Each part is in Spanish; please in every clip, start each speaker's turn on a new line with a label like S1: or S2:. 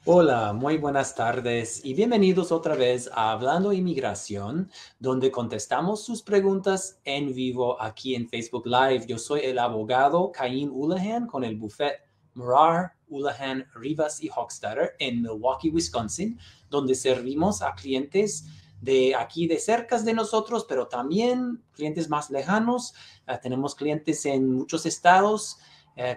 S1: Hola, muy buenas tardes y bienvenidos otra vez a Hablando Inmigración, donde contestamos sus preguntas en vivo aquí en Facebook Live. Yo soy el abogado Caín Houlihan con el bufete Murar, Houlihan, Rivas y Hochstetter en Milwaukee, Wisconsin, donde servimos a clientes de aquí de cerca de nosotros, pero también clientes más lejanos. Tenemos clientes en muchos estados.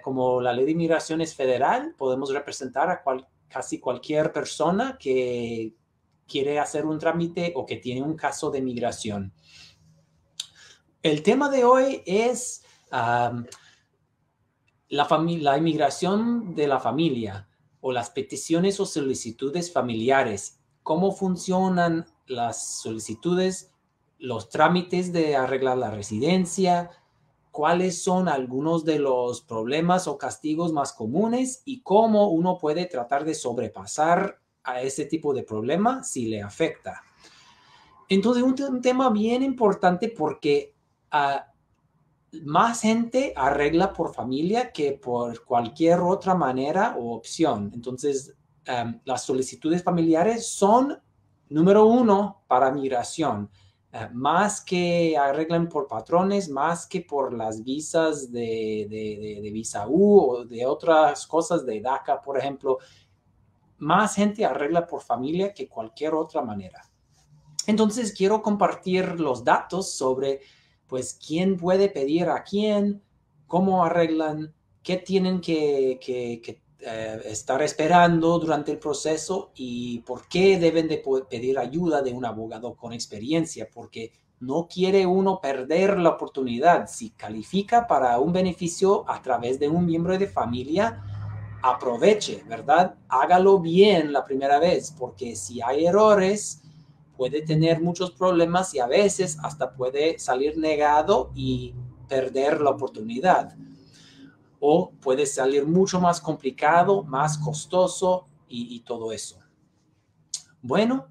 S1: Como la ley de inmigración es federal, podemos representar a casi cualquier persona que quiere hacer un trámite o que tiene un caso de migración. El tema de hoy es la inmigración de la familia o las peticiones o solicitudes familiares. ¿Cómo funcionan las solicitudes, los trámites de arreglar la residencia? ¿Cuáles son algunos de los problemas o castigos más comunes y cómo uno puede tratar de sobrepasar a ese tipo de problema si le afecta? Entonces, un tema bien importante porque más gente arregla por familia que por cualquier otra manera o opción. Entonces, las solicitudes familiares son número uno para migración. Más que arreglan por patrones, más que por las visas de visa U o de otras cosas de DACA, por ejemplo, más gente arregla por familia que cualquier otra manera. Entonces, quiero compartir los datos sobre, pues, quién puede pedir a quién, cómo arreglan, qué tienen que estar esperando durante el proceso y por qué deben de pedir ayuda de un abogado con experiencia, porque no quiere uno perder la oportunidad. Si califica para un beneficio a través de un miembro de familia, aproveche, ¿verdad? Hágalo bien la primera vez, porque si hay errores, puede tener muchos problemas y a veces hasta puede salir negado y perder la oportunidad. O puede salir mucho más complicado, más costoso y todo eso. Bueno,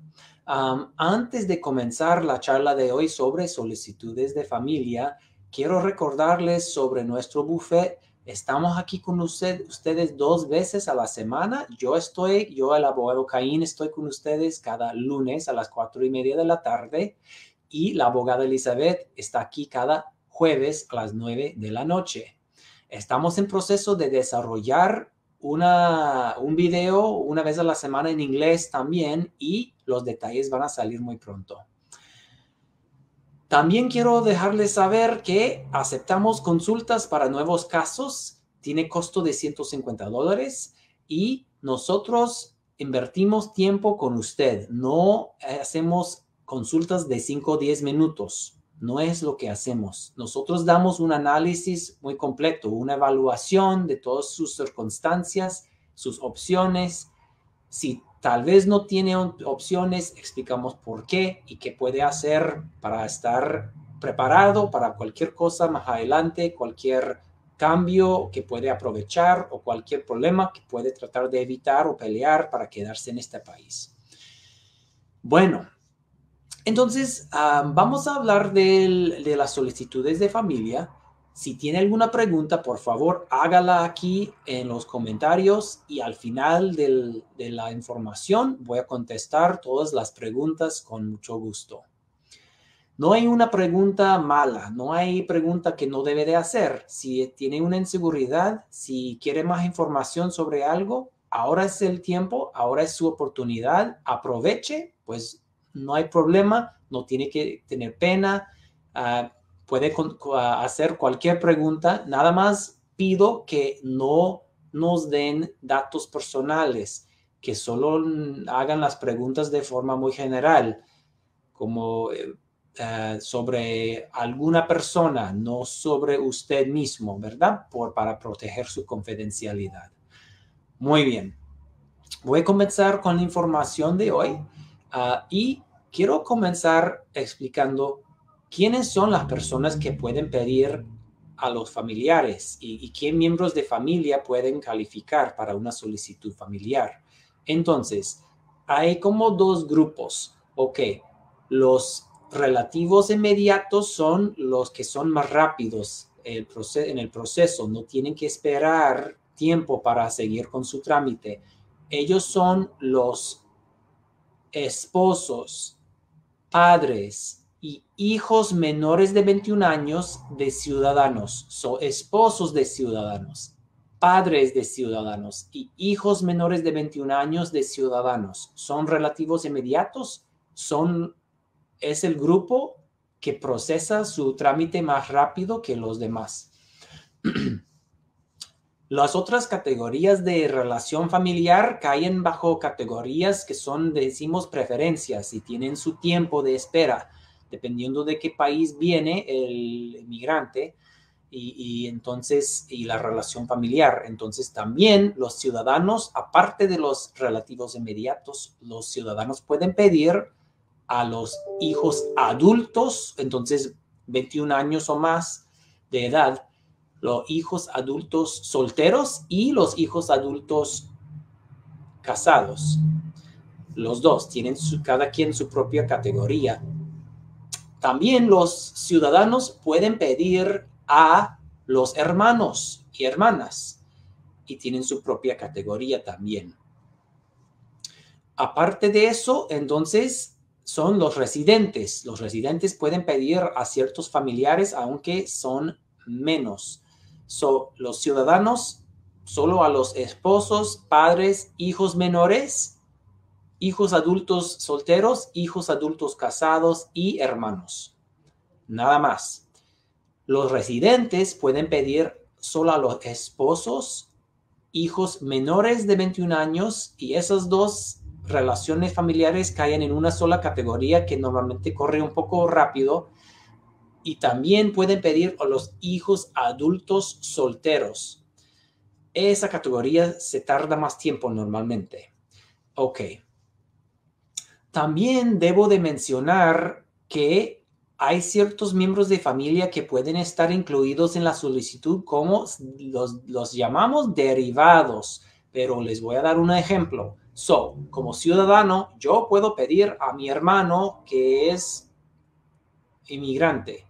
S1: antes de comenzar la charla de hoy sobre solicitudes de familia, quiero recordarles sobre nuestro buffet. Estamos aquí con ustedes 2 veces a la semana. Yo, el abogado Caín, estoy con ustedes cada lunes a las 4:30 de la tarde y la abogada Elizabeth está aquí cada jueves a las 9 de la noche. Estamos en proceso de desarrollar un video una vez a la semana en inglés también y los detalles van a salir muy pronto. También quiero dejarles saber que aceptamos consultas para nuevos casos. Tiene costo de $150 y nosotros invertimos tiempo con usted. No hacemos consultas de 5 o 10 minutos. No es lo que hacemos. Nosotros damos un análisis muy completo, una evaluación de todas sus circunstancias, sus opciones. Si tal vez no tiene opciones, explicamos por qué y qué puede hacer para estar preparado para cualquier cosa más adelante, cualquier cambio que puede aprovechar o cualquier problema que puede tratar de evitar o pelear para quedarse en este país. Bueno, entonces vamos a hablar de las solicitudes de familia. Si tiene alguna pregunta, por favor, hágala aquí en los comentarios y al final de la información voy a contestar todas las preguntas con mucho gusto. No hay una pregunta mala, no hay pregunta que no debe de hacer. Si tiene una inseguridad, si quiere más información sobre algo, ahora es el tiempo, ahora es su oportunidad, aproveche, pues no hay problema, no tiene que tener pena, puede hacer cualquier pregunta, nada más pido que no nos den datos personales, que solo hagan las preguntas de forma muy general, como sobre alguna persona, no sobre usted mismo, ¿verdad? Para proteger su confidencialidad. Muy bien. Voy a comenzar con la información de hoy y quiero comenzar explicando quiénes son las personas que pueden pedir a los familiares y qué miembros de familia pueden calificar para una solicitud familiar. Entonces, hay como dos grupos. Ok, los relativos inmediatos son los que son más rápidos en el proceso, no tienen que esperar tiempo para seguir con su trámite. Ellos son los esposos, padres y hijos menores de 21 años de ciudadanos. Son esposos de ciudadanos, padres de ciudadanos y hijos menores de 21 años de ciudadanos. Son relativos inmediatos, es el grupo que procesa su trámite más rápido que los demás. Las otras categorías de relación familiar caen bajo categorías que son, decimos, preferencias y tienen su tiempo de espera, dependiendo de qué país viene el inmigrante y la relación familiar. Entonces, también los ciudadanos, aparte de los relativos inmediatos, los ciudadanos pueden pedir a los hijos adultos, entonces 21 años o más de edad, los hijos adultos solteros y los hijos adultos casados. Los dos tienen cada quien su propia categoría. También los ciudadanos pueden pedir a los hermanos y hermanas y tienen su propia categoría también. Aparte de eso, entonces, son los residentes. Los residentes pueden pedir a ciertos familiares, aunque son menos. Los ciudadanos, solo a los esposos, padres, hijos menores, hijos adultos solteros, hijos adultos casados y hermanos. Nada más. Los residentes pueden pedir solo a los esposos, hijos menores de 21 años y esas dos relaciones familiares caen en una sola categoría que normalmente corre un poco rápido. Y también pueden pedir a los hijos adultos solteros. Esa categoría se tarda más tiempo normalmente. Ok. También debo de mencionar que hay ciertos miembros de familia que pueden estar incluidos en la solicitud como los llamamos derivados, pero les voy a dar un ejemplo. Como ciudadano, yo puedo pedir a mi hermano que es inmigrante,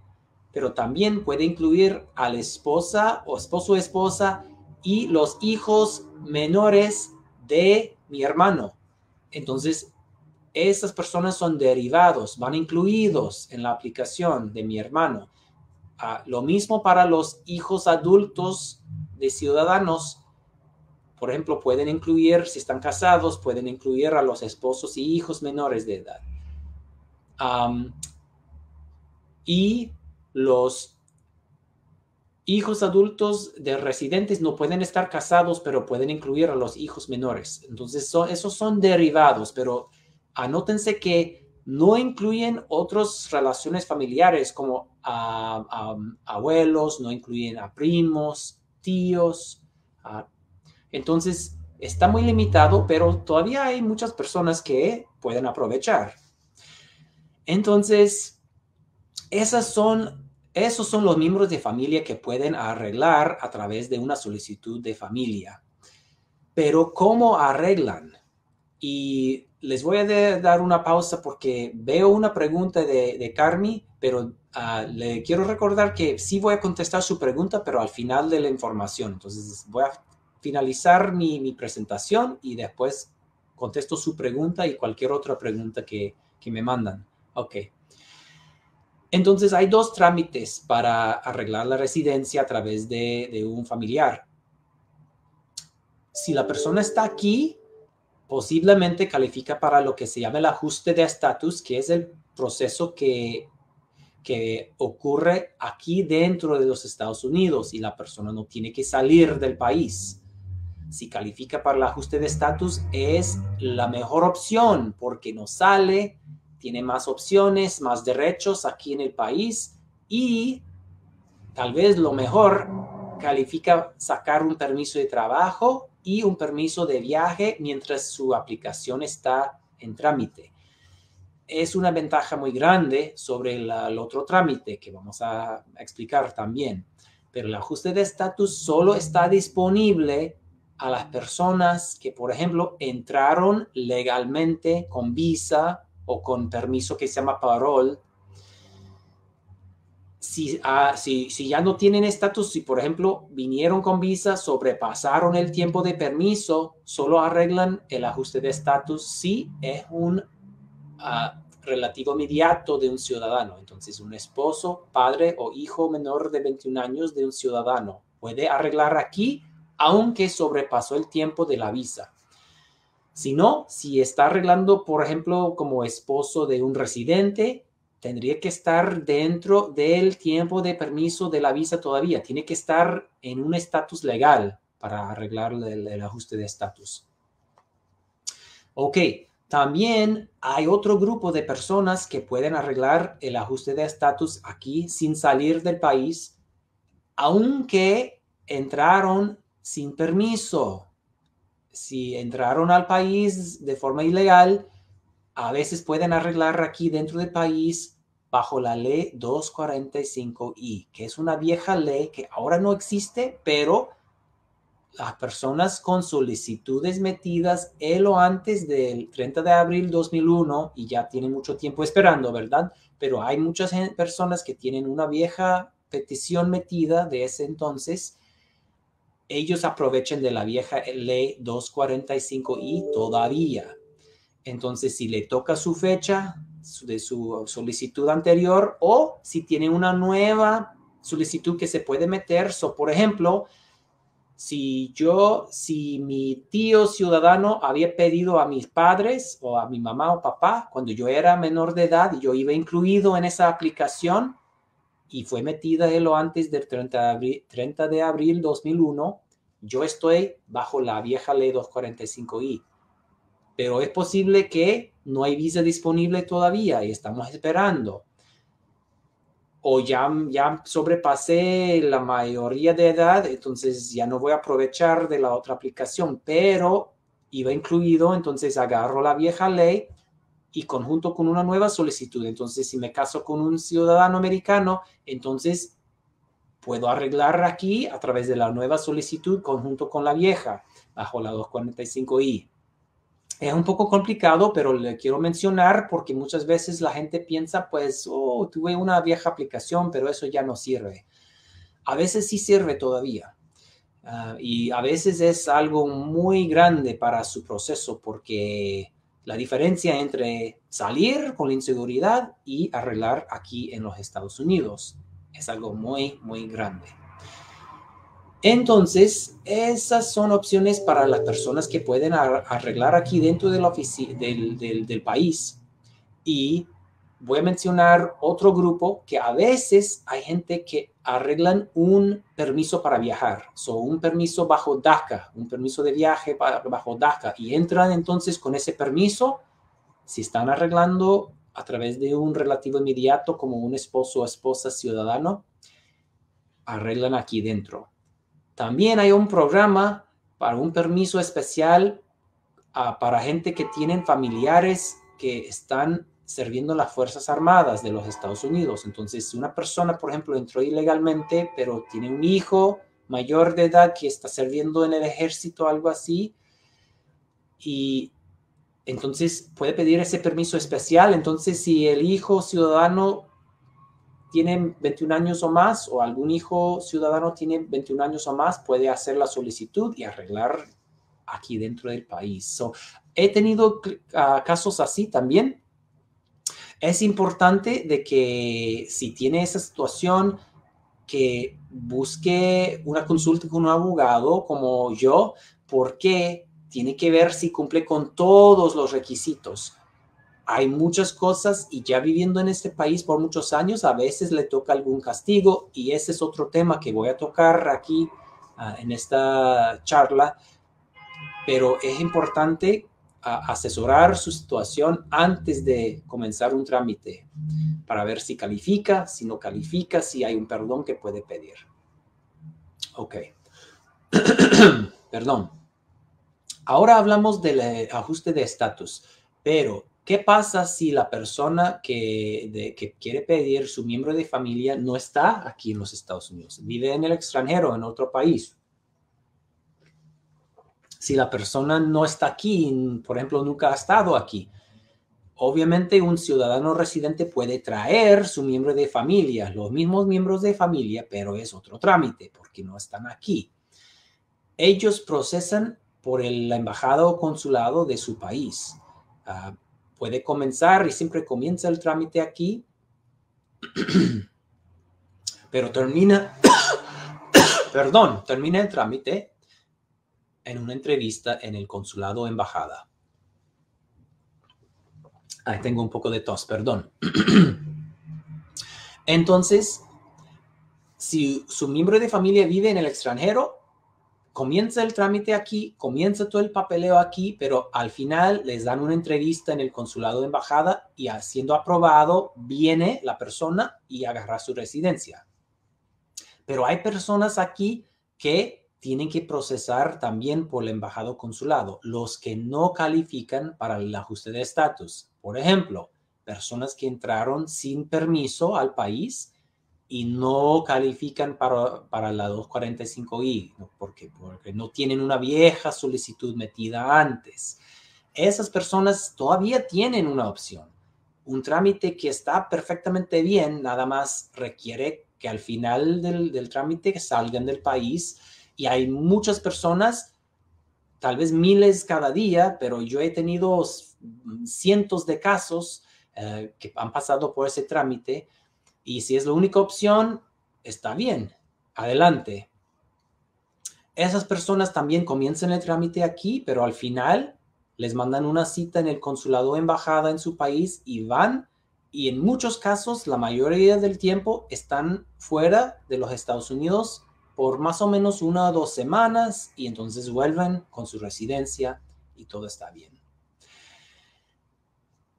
S1: pero también puede incluir a la esposa o esposo o esposa y los hijos menores de mi hermano. Entonces, esas personas son derivados, van incluidos en la aplicación de mi hermano. Lo mismo para los hijos adultos de ciudadanos. Por ejemplo, pueden incluir, si están casados, pueden incluir a los esposos y hijos menores de edad. Y los hijos adultos de residentes no pueden estar casados, pero pueden incluir a los hijos menores. Entonces, esos son derivados, pero anótense que no incluyen otras relaciones familiares como abuelos, no incluyen a primos, tíos. Entonces, está muy limitado, pero todavía hay muchas personas que pueden aprovechar. Entonces, esos son los miembros de familia que pueden arreglar a través de una solicitud de familia. Pero ¿cómo arreglan? Y les voy a dar una pausa porque veo una pregunta de Carmi, pero le quiero recordar que sí voy a contestar su pregunta, pero al final de la información. Entonces voy a finalizar mi presentación y después contesto su pregunta y cualquier otra pregunta que me mandan. Ok. Entonces, hay dos trámites para arreglar la residencia a través de un familiar. Si la persona está aquí, posiblemente califica para lo que se llama el ajuste de estatus, que es el proceso que ocurre aquí dentro de los Estados Unidos y la persona no tiene que salir del país. Si califica para el ajuste de estatus, es la mejor opción porque no sale, tiene más opciones, más derechos aquí en el país y tal vez lo mejor, califica sacar un permiso de trabajo y un permiso de viaje mientras su aplicación está en trámite. Es una ventaja muy grande sobre el otro trámite que vamos a explicar también. Pero el ajuste de estatus solo está disponible a las personas que, por ejemplo, entraron legalmente con visa o con permiso que se llama parole. Si ya no tienen estatus, si por ejemplo vinieron con visa, sobrepasaron el tiempo de permiso, solo arreglan el ajuste de estatus si es un relativo inmediato de un ciudadano. Entonces, un esposo, padre o hijo menor de 21 años de un ciudadano puede arreglar aquí, aunque sobrepasó el tiempo de la visa. Si no, si está arreglando, por ejemplo, como esposo de un residente, tendría que estar dentro del tiempo de permiso de la visa todavía. Tiene que estar en un estatus legal para arreglar el ajuste de estatus. Ok, también hay otro grupo de personas que pueden arreglar el ajuste de estatus aquí sin salir del país, aunque entraron sin permiso. Si entraron al país de forma ilegal, a veces pueden arreglar aquí dentro del país bajo la ley 245I, que es una vieja ley que ahora no existe, pero las personas con solicitudes metidas el o antes del 30 de abril 2001, y ya tienen mucho tiempo esperando, ¿verdad? Pero hay muchas personas que tienen una vieja petición metida de ese entonces. Ellos aprovechan de la vieja ley 245I todavía. Entonces, si le toca su fecha de su solicitud anterior o si tiene una nueva solicitud que se puede meter, por ejemplo, si mi tío ciudadano había pedido a mis padres o a mi mamá o papá cuando yo era menor de edad y yo iba incluido en esa aplicación y fue metida él o antes del 30 de abril 2001, yo estoy bajo la vieja ley 245I. Pero es posible que no hay visa disponible todavía y estamos esperando. O ya sobrepasé la mayoría de edad, entonces ya no voy a aprovechar de la otra aplicación, pero iba incluido, entonces agarro la vieja ley y conjunto con una nueva solicitud. Entonces, si me caso con un ciudadano americano, entonces puedo arreglar aquí a través de la nueva solicitud conjunto con la vieja, bajo la 245I. Es un poco complicado, pero le quiero mencionar porque muchas veces la gente piensa, pues, oh, tuve una vieja aplicación, pero eso ya no sirve. A veces sí sirve todavía. Y a veces es algo muy grande para su proceso porque la diferencia entre salir con la inseguridad y arreglar aquí en los Estados Unidos es algo muy, muy grande. Entonces, esas son opciones para las personas que pueden arreglar aquí dentro de la del país. Y voy a mencionar otro grupo que a veces hay gente que arreglan un permiso para viajar, un permiso bajo DACA, un permiso de viaje bajo DACA, y entran entonces con ese permiso, si están arreglando a través de un relativo inmediato como un esposo o esposa ciudadano, arreglan aquí dentro. También hay un programa para un permiso especial para gente que tienen familiares que están sirviendo en las Fuerzas Armadas de los Estados Unidos. Entonces, si una persona, por ejemplo, entró ilegalmente, pero tiene un hijo mayor de edad que está sirviendo en el ejército o algo así, y entonces puede pedir ese permiso especial. Entonces, si el hijo ciudadano tiene 21 años o más, o algún hijo ciudadano tiene 21 años o más, puede hacer la solicitud y arreglar aquí dentro del país. He tenido casos así también. Es importante de que si tiene esa situación, que busque una consulta con un abogado como yo, porque tiene que ver si cumple con todos los requisitos. Hay muchas cosas y ya viviendo en este país por muchos años, a veces le toca algún castigo y ese es otro tema que voy a tocar aquí en esta charla, pero es importante asesorar su situación antes de comenzar un trámite para ver si califica, si no califica, si hay un perdón que puede pedir. Ok. Perdón. Ahora hablamos del ajuste de estatus, pero ¿qué pasa si la persona que quiere pedir su miembro de familia no está aquí en los Estados Unidos? Vive en el extranjero, en otro país. Si la persona no está aquí, por ejemplo, nunca ha estado aquí, Obviamente un ciudadano residente puede traer su miembro de familia, los mismos miembros de familia, pero es otro trámite porque no están aquí. Ellos procesan por la embajada o consulado de su país. Puede comenzar y siempre comienza el trámite aquí, pero termina el trámite en una entrevista en el consulado o embajada. Tengo un poco de tos, perdón. Entonces, si su miembro de familia vive en el extranjero, comienza el trámite aquí, comienza todo el papeleo aquí, pero al final les dan una entrevista en el consulado de embajada y siendo aprobado, viene la persona y agarra su residencia. Pero hay personas aquí que tienen que procesar también por el embajada o consulado, los que no califican para el ajuste de estatus. Por ejemplo, personas que entraron sin permiso al país y no califican para la 245I, ¿no? porque no tienen una vieja solicitud metida antes. Esas personas todavía tienen una opción. Un trámite que está perfectamente bien, nada más requiere que al final del trámite salgan del país. Y hay muchas personas, tal vez miles cada día, pero yo he tenido cientos de casos que han pasado por ese trámite. Y si es la única opción, está bien, adelante. Esas personas también comienzan el trámite aquí, pero al final les mandan una cita en el consulado o embajada en su país y van. Y en muchos casos, la mayoría del tiempo, están fuera de los Estados Unidos por más o menos 1 o 2 semanas y entonces vuelven con su residencia y todo está bien.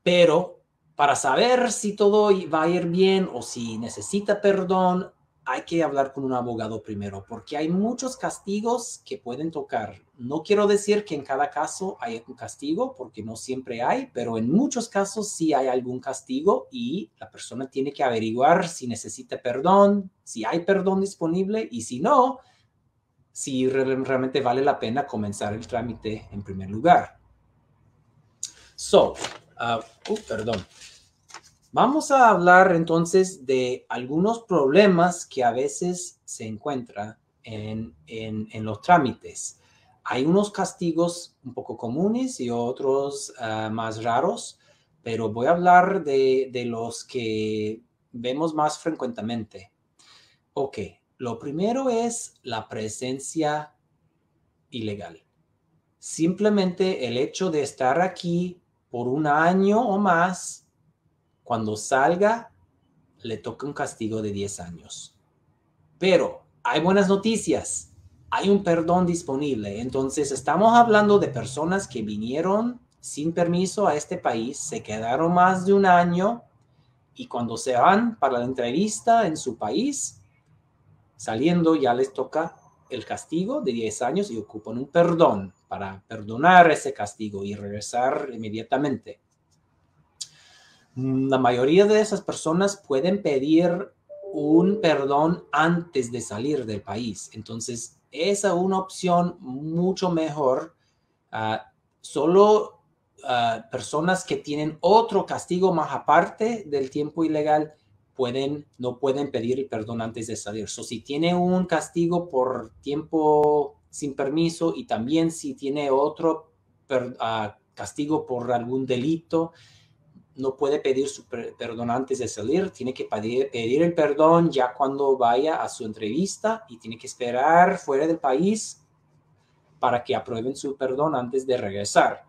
S1: Pero para saber si todo va a ir bien o si necesita perdón, hay que hablar con un abogado primero, porque hay muchos castigos que pueden tocar. No quiero decir que en cada caso hay un castigo, porque no siempre hay, pero en muchos casos sí hay algún castigo y la persona tiene que averiguar si necesita perdón, si hay perdón disponible y si no, si realmente vale la pena comenzar el trámite en primer lugar. Perdón. Vamos a hablar entonces de algunos problemas que a veces se encuentran en los trámites. Hay unos castigos un poco comunes y otros más raros, pero voy a hablar de los que vemos más frecuentemente. Ok, lo primero es la presencia ilegal. Simplemente el hecho de estar aquí por 1 año o más, cuando salga, le toca un castigo de 10 años. Pero hay buenas noticias. Hay un perdón disponible. Entonces, estamos hablando de personas que vinieron sin permiso a este país, se quedaron más de 1 año y cuando se van para la entrevista en su país, saliendo ya les toca el castigo de 10 años y ocupan un perdón para perdonar ese castigo y regresar inmediatamente. La mayoría de esas personas pueden pedir un perdón antes de salir del país. Entonces, esa es una opción mucho mejor. Solo personas que tienen otro castigo más aparte del tiempo ilegal no pueden pedir el perdón antes de salir. Si tiene un castigo por tiempo sin permiso y también si tiene otro castigo por algún delito, no puede pedir su perdón antes de salir, tiene que pedir el perdón ya cuando vaya a su entrevista y tiene que esperar fuera del país para que aprueben su perdón antes de regresar.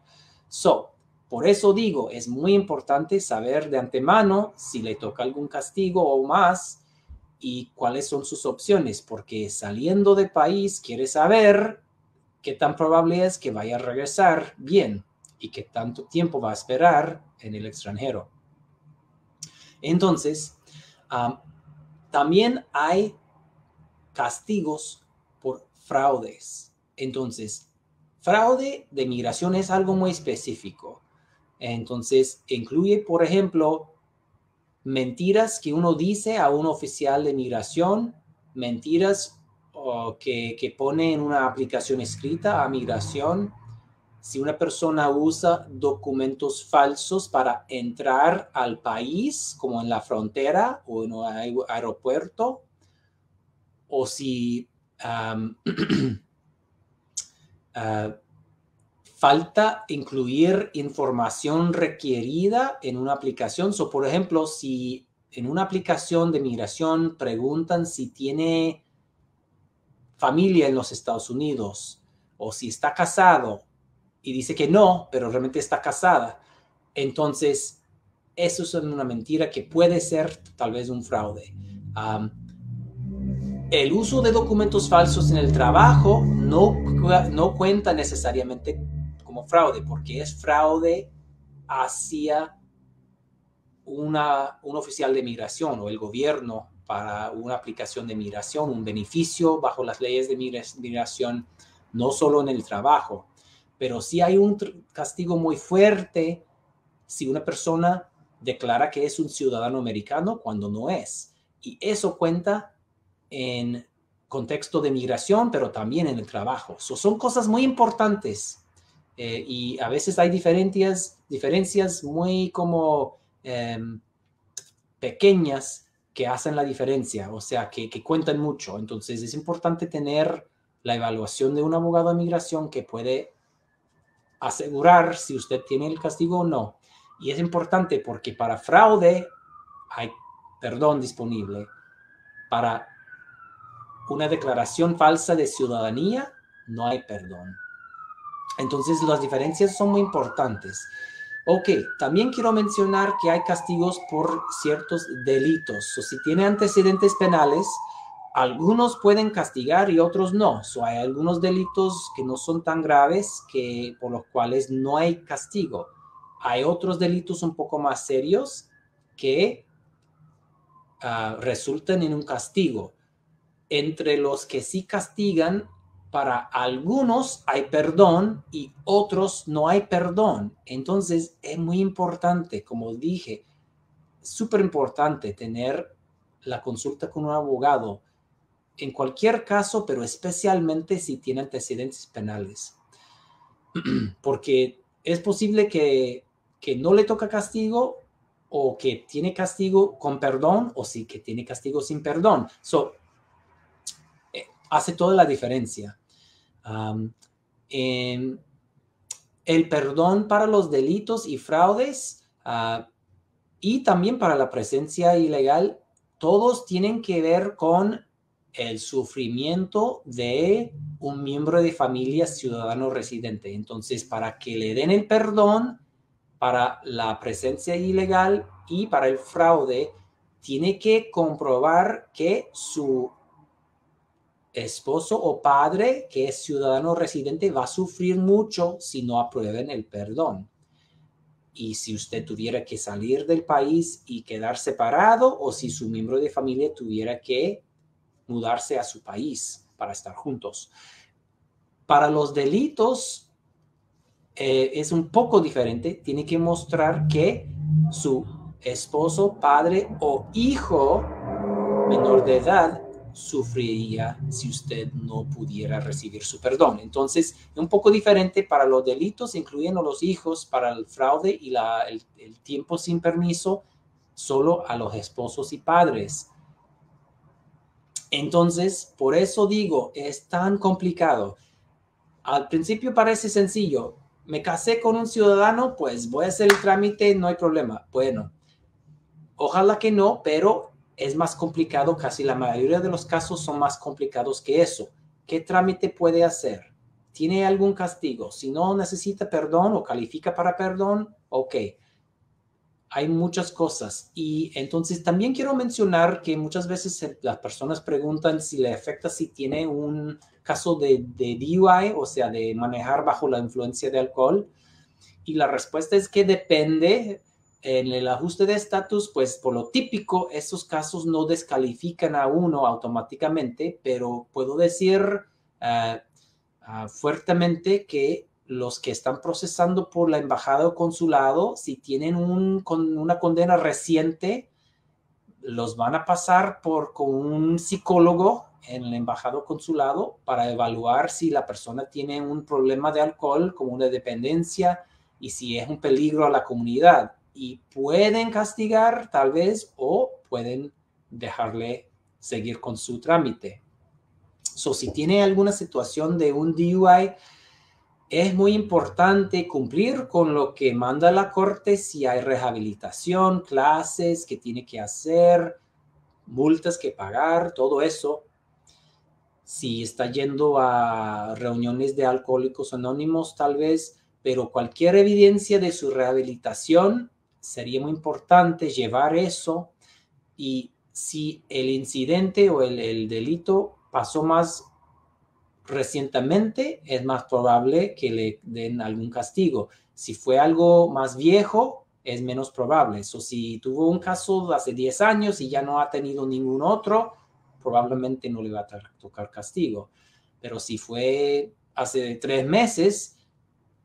S1: Por eso digo, es muy importante saber de antemano si le toca algún castigo o más y cuáles son sus opciones, porque saliendo del país quiere saber qué tan probable es que vaya a regresar bien y qué tanto tiempo va a esperar en el extranjero. Entonces, también hay castigos por fraudes. Entonces, fraude de migración es algo muy específico. Entonces, incluye, por ejemplo, mentiras que uno dice a un oficial de migración, mentiras que pone en una aplicación escrita a migración, si una persona usa documentos falsos para entrar al país, como en la frontera o en un aeropuerto, o si falta incluir información requerida en una aplicación. So, por ejemplo, si en una aplicación de migración preguntan si tiene familia en los Estados Unidos o si está casado y dice que no, pero realmente está casada, entonces eso es una mentira que puede ser tal vez un fraude. El uso de documentos falsos en el trabajo no cuenta necesariamente como fraude, porque es fraude hacia un oficial de migración o el gobierno para una aplicación de migración, un beneficio bajo las leyes de migración, no solo en el trabajo, pero sí hay un castigo muy fuerte si una persona declara que es un ciudadano americano cuando no es. Y eso cuenta en contexto de migración, pero también en el trabajo. Son cosas muy importantes y a veces hay diferencias muy como pequeñas que hacen la diferencia, o sea, que cuentan mucho. Entonces es importante tener la evaluación de un abogado de migración que puede asegurar si usted tiene el castigo o no. Y es importante porque para fraude hay perdón disponible. Para una declaración falsa de ciudadanía no hay perdón. Entonces las diferencias son muy importantes. Ok, también quiero mencionar que hay castigos por ciertos delitos. O si tiene antecedentes penales, algunos pueden castigar y otros no. Hay algunos delitos que no son tan graves que por los cuales no hay castigo. Hay otros delitos un poco más serios que resultan en un castigo. Entre los que sí castigan, para algunos hay perdón y otros no hay perdón. Entonces es muy importante, como dije, súper importante tener la consulta con un abogado en cualquier caso, pero especialmente si tiene antecedentes penales. Porque es posible que no le toca castigo o que tiene castigo con perdón o sí que tiene castigo sin perdón. Hace toda la diferencia. El perdón para los delitos y fraudes y también para la presencia ilegal, todos tienen que ver con el sufrimiento de un miembro de familia ciudadano residente. Entonces, para que le den el perdón para la presencia ilegal y para el fraude, tiene que comprobar que su esposo o padre que es ciudadano residente va a sufrir mucho si no aprueben el perdón. Y si usted tuviera que salir del país y quedar separado, o si su miembro de familia tuviera que mudarse a su país para estar juntos. Para los delitos es un poco diferente. Tiene que mostrar que su esposo, padre o hijo menor de edad sufriría si usted no pudiera recibir su perdón. Entonces, es un poco diferente para los delitos, incluyendo los hijos, para el fraude y el tiempo sin permiso, solo a los esposos y padres. Entonces, por eso digo, es tan complicado. Al principio parece sencillo. Me casé con un ciudadano, pues voy a hacer el trámite, no hay problema. Bueno, ojalá que no, pero es más complicado, casi la mayoría de los casos son más complicados que eso. ¿Qué trámite puede hacer? ¿Tiene algún castigo? Si no necesita perdón o califica para perdón, ok. Hay muchas cosas. Y entonces también quiero mencionar que muchas veces las personas preguntan si le afecta si tiene un caso de DUI, o sea, de manejar bajo la influencia de alcohol. Y la respuesta es que depende. En el ajuste de estatus, pues por lo típico, esos casos no descalifican a uno automáticamente, pero puedo decir fuertemente que los que están procesando por la embajada o consulado, si tienen una condena reciente, los van a pasar con un psicólogo en el embajado consulado para evaluar si la persona tiene un problema de alcohol como una dependencia y si es un peligro a la comunidad. Y pueden castigar tal vez o pueden dejarle seguir con su trámite. So, si tiene alguna situación de un DUI, es muy importante cumplir con lo que manda la corte, si hay rehabilitación, clases que tiene que hacer, multas que pagar, todo eso. Si está yendo a reuniones de Alcohólicos Anónimos, tal vez, pero cualquier evidencia de su rehabilitación sería muy importante llevar eso. Y si el incidente o el delito pasó más recientemente, es más probable que le den algún castigo. Si fue algo más viejo, es menos probable. So, si tuvo un caso de hace 10 años y ya no ha tenido ningún otro, probablemente no le va a tocar castigo. Pero si fue hace 3 meses,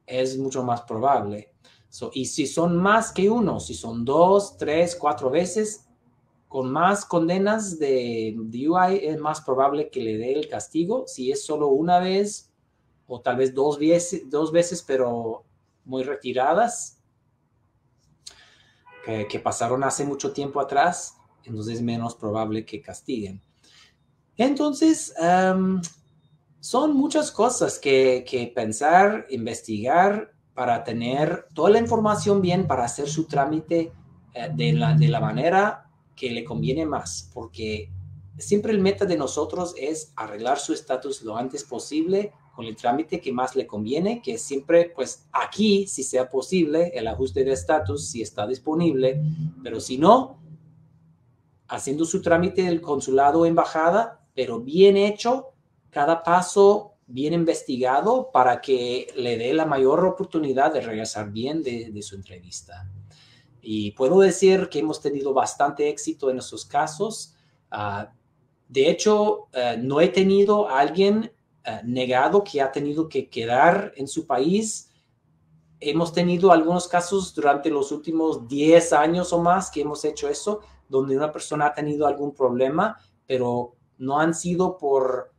S1: es mucho más probable. So, y si son más que uno, si son 2, 3, 4 veces, con más condenas de DUI es más probable que le dé el castigo. Si es solo una vez o tal vez dos veces, pero muy retiradas, que pasaron hace mucho tiempo atrás, entonces es menos probable que castiguen. Entonces, son muchas cosas que pensar, investigar para tener toda la información bien para hacer su trámite de la manera que le conviene más, porque siempre el meta de nosotros es arreglar su estatus lo antes posible con el trámite que más le conviene, que siempre, pues aquí, si sea posible, el ajuste de estatus, si está disponible, pero si no, haciendo su trámite del consulado o embajada, pero bien hecho, cada paso bien investigado para que le dé la mayor oportunidad de regresar bien de su entrevista. Y puedo decir que hemos tenido bastante éxito en esos casos. De hecho, no he tenido a alguien negado que ha tenido que quedar en su país. Hemos tenido algunos casos durante los últimos 10 años o más que hemos hecho eso, donde una persona ha tenido algún problema, pero no han sido por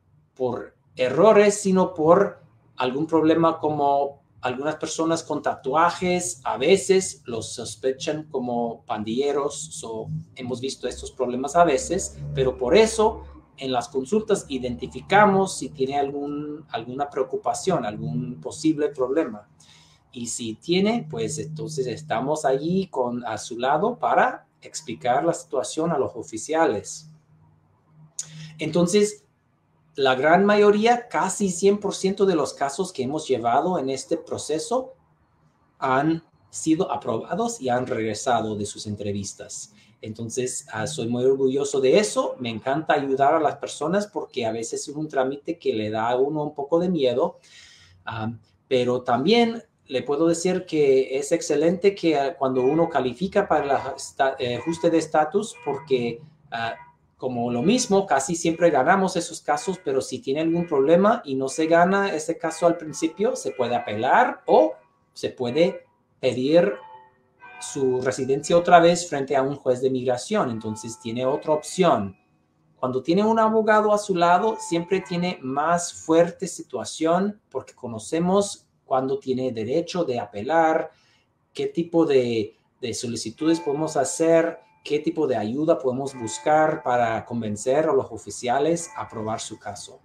S1: errores, sino por algún problema como algunas personas con tatuajes, a veces los sospechan como pandilleros, hemos visto estos problemas a veces, pero por eso en las consultas identificamos si tiene alguna preocupación, algún posible problema. Y si tiene, pues entonces estamos allí a su lado para explicar la situación a los oficiales. Entonces, la gran mayoría, casi 100% de los casos que hemos llevado en este proceso han sido aprobados y han regresado de sus entrevistas. Entonces, soy muy orgulloso de eso. Me encanta ayudar a las personas porque a veces es un trámite que le da a uno un poco de miedo, pero también le puedo decir que es excelente que cuando uno califica para el ajuste de estatus, porque como lo mismo, casi siempre ganamos esos casos, pero si tiene algún problema y no se gana ese caso al principio, se puede apelar o se puede pedir su residencia otra vez frente a un juez de migración. Entonces tiene otra opción. Cuando tiene un abogado a su lado, siempre tiene más fuerte situación porque conocemos cuándo tiene derecho de apelar, qué tipo de solicitudes podemos hacer, qué tipo de ayuda podemos buscar para convencer a los oficiales a aprobar su caso.